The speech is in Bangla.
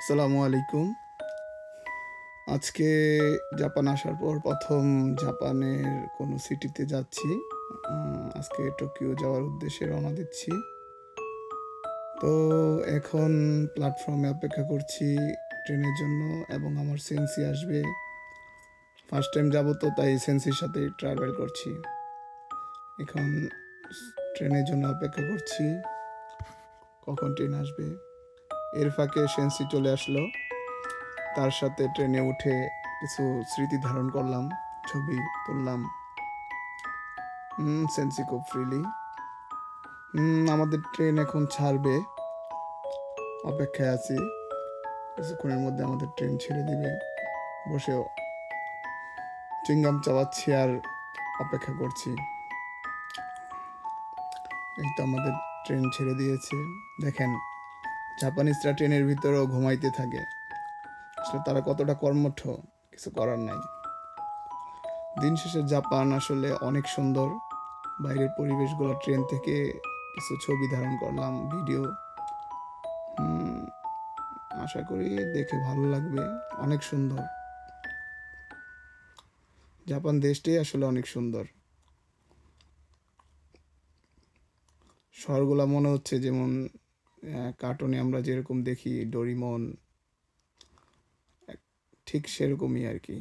আসসালামু আলাইকুম। আজকে জাপান আসার পর প্রথম জাপানের কোনো সিটিতে যাচ্ছি। আজকে টোকিও যাওয়ার উদ্দেশ্যে রওনা দিচ্ছি। তো এখন প্ল্যাটফর্মে অপেক্ষা করছি ট্রেনের জন্য এবং আমার সেন্সি আসবে। ফার্স্ট টাইম যাব তো তাই সেন্সির সাথে ট্রাভেল করছি। এখন ট্রেনের জন্য অপেক্ষা করছি কখন ট্রেন আসবে। এর ফাঁকে সেন্সি চলে আসলো। তার সাথে ট্রেনে উঠে কিছু স্মৃতি ধারণ করলাম, ছবি তুললাম। সেন্সি খুব ফ্রিলি। আমাদের ট্রেন এখন ছাড়বে, অপেক্ষায় আছি। কিছুক্ষণের মধ্যে আমাদের ট্রেন ছেড়ে দিবে। বসেও চুইংগাম চাবাচ্ছি আর অপেক্ষা করছি। এই তো আমাদের ট্রেন ছেড়ে দিয়েছে। দেখেন, জাপানিজরা ট্রেনের ভিতরেও ঘুমাইতে থাকে। আসলে তারা কতটা কর্মঠ, কিছু করার নাই। দিন শেষে জাপান আসলে অনেক সুন্দর। বাইরের পরিবেশগুলো ট্রেন থেকে কিছু ছবি ধারণ করলাম, ভিডিও। আশা করি দেখে ভালো লাগবে। অনেক সুন্দর। জাপান দেশটাই আসলে অনেক সুন্দর। শহরগুলো মনে হচ্ছে যেমন কার্টুনে আমরা যেরকম দেখি, ডোরিমন, ঠিক সেরকমই আর কি।